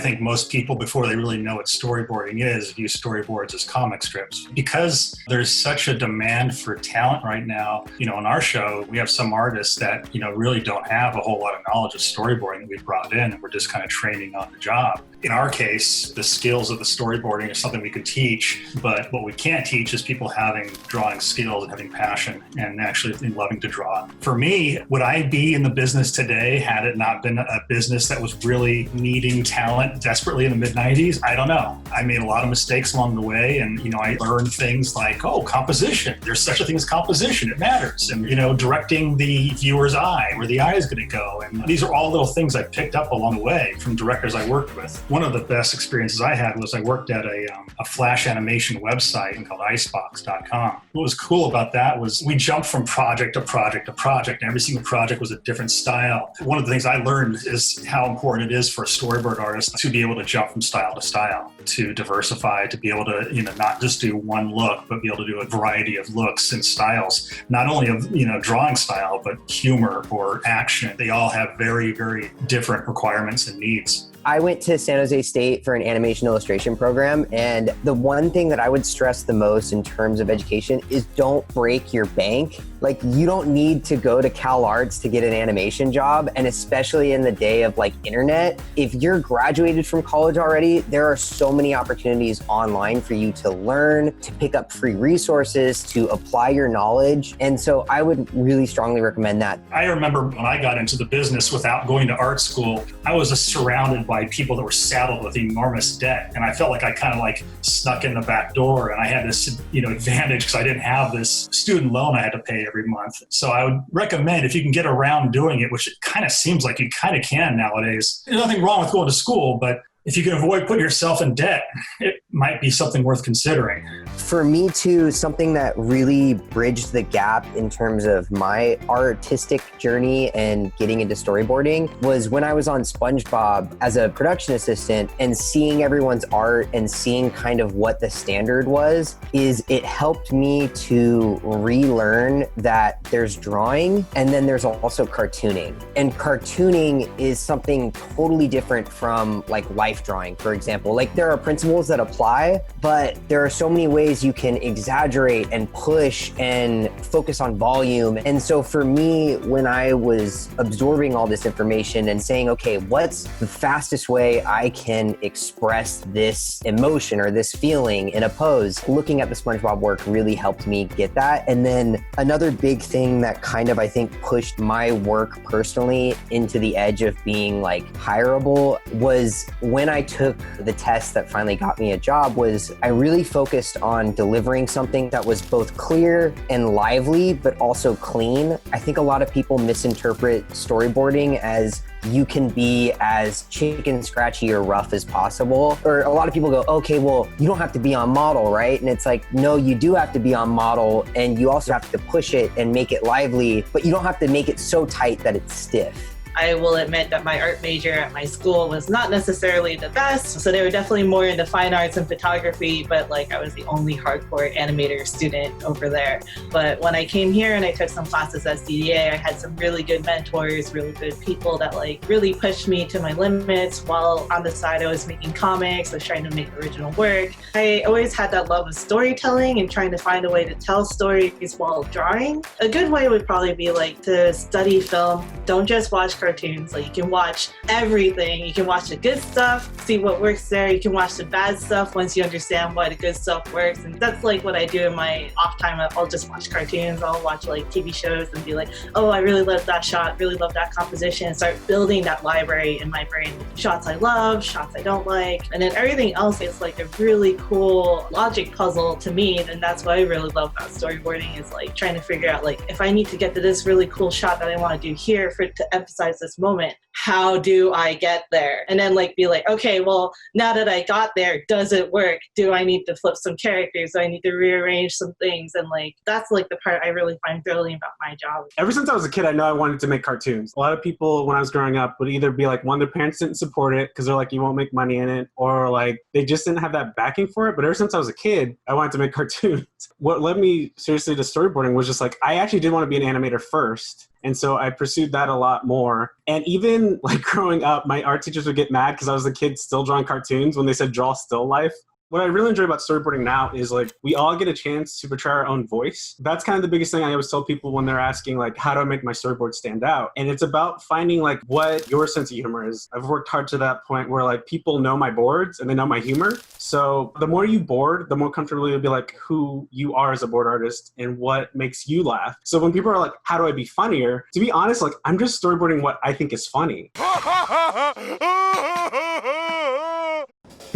think most people, before they really know what storyboarding is, view storyboards as comic strips. Because there's such a demand for talent right now, on our show, we have some artists that, really don't have a whole lot of knowledge of storyboarding that we've brought in, and we're just kind of training on the job. In our case, the skills of the storyboarding is something we could teach, but what we can't teach is people having drawing skills and having passion and actually loving to draw. For me, would I be in the business today had it not been a business that was really needing talent desperately in the mid-90s? I don't know. I made a lot of mistakes along the way, and I learned things like, composition. There's such a thing as composition. It matters. And directing the viewer's eye, where the eye is going to go. And these are all little things I picked up along the way from directors I worked with. One of the best experiences I had was I worked at a Flash animation website called icebox.com. What was cool about that was we jumped from project to project to project, and every single project was a different style. One of the things I learned is how important it is for a storyboard artist to be able to jump from style to style, to diversify, to be able to not just do one look, but be able to do a variety of looks and styles, not only of drawing style, but humor or action. They all have very, very different requirements and needs. I went to San Jose State for an animation illustration program, and the one thing that I would stress the most in terms of education is don't break your bank. Like, you don't need to go to Cal Arts to get an animation job, and especially in the day of internet, if you're graduated from college already, there are so many opportunities online for you to learn, to pick up free resources, to apply your knowledge. And so I would really strongly recommend that. I remember when I got into the business without going to art school, I was surrounded by people that were saddled with enormous debt. And I felt like I kind of snuck in the back door, and I had this, advantage because I didn't have this student loan I had to pay every month. So I would recommend, if you can get around doing it, which it kind of seems like you kind of can nowadays, there's nothing wrong with going to school, but if you can avoid putting yourself in debt, it might be something worth considering. For me too, something that really bridged the gap in terms of my artistic journey and getting into storyboarding was when I was on SpongeBob as a production assistant, and seeing everyone's art and seeing kind of what the standard was, it helped me to relearn that there's drawing and then there's also cartooning. And cartooning is something totally different from life drawing, for example. There are principles that apply, but there are so many ways you can exaggerate and push and focus on volume. And so for me, when I was absorbing all this information and saying, okay, what's the fastest way I can express this emotion or this feeling in a pose, looking at the SpongeBob work really helped me get that. And then another big thing that kind of, I think, pushed my work personally into the edge of being hireable was when I took the test that finally got me a job. Was I really focused on delivering something that was both clear and lively, but also clean. I think a lot of people misinterpret storyboarding as you can be as chicken scratchy or rough as possible. Or a lot of people go, okay, well, you don't have to be on model, right? And it's no, you do have to be on model, and you also have to push it and make it lively, but you don't have to make it so tight that it's stiff. I will admit that my art major at my school was not necessarily the best. So they were definitely more into fine arts and photography, but I was the only hardcore animator student over there. But when I came here and I took some classes at CDA, I had some really good mentors, really good people that really pushed me to my limits. While on the side I was making comics, I was trying to make original work. I always had that love of storytelling and trying to find a way to tell stories while drawing. A good way would probably be to study film. Don't just watch cartoons. You can watch everything. You can watch the good stuff, see what works there. You can watch the bad stuff once you understand why the good stuff works. And that's what I do in my off time. I'll just watch cartoons. I'll watch TV shows and be oh, I really love that shot, really love that composition, and start building that library in my brain. Shots I love, shots I don't like. And then everything else is a really cool logic puzzle to me. And that's what I really love about storyboarding is trying to figure out if I need to get to this really cool shot that I want to do here to emphasize this moment, how do I get there? And then be okay, well, now that I got there, does it work? Do I need to flip some characters? Do I need to rearrange some things? And that's the part I really find thrilling about my job. Ever since I was a kid, I know I wanted to make cartoons. A lot of people when I was growing up would either be one, their parents didn't support it because they're you won't make money in it, or they just didn't have that backing for it. But ever since I was a kid, I wanted to make cartoons. artist. What led me seriously to storyboarding was just like, I actually did want to be an animator first. And so I pursued that a lot more. And even like growing up, my art teachers would get mad because I was the kid still drawing cartoons when they said draw still life. What I really enjoy about storyboarding now is like we all get a chance to portray our own voice. That's kind of the biggest thing I always tell people when they're asking like, how do I make my storyboard stand out? And it's about finding like what your sense of humor is. I've worked hard to that point where like people know my boards and they know my humor. So the more you board, the more comfortable you'll be like who you are as a board artist and what makes you laugh. So when people are like, how do I be funnier? To be honest, like I'm just storyboarding what I think is funny.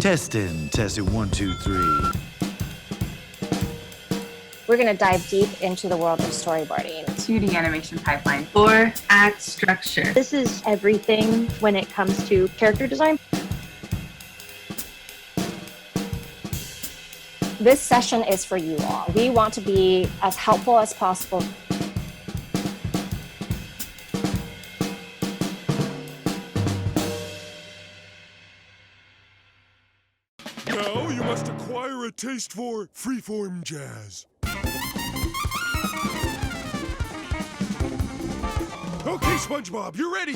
Testing 1, 2, 3. We're going to dive deep into the world of storyboarding. 2D animation pipeline, 4-act structure. This is everything when it comes to character design. This session is for you all. We want to be as helpful as possible. Now you must acquire a taste for freeform jazz. Okay, SpongeBob, you're ready.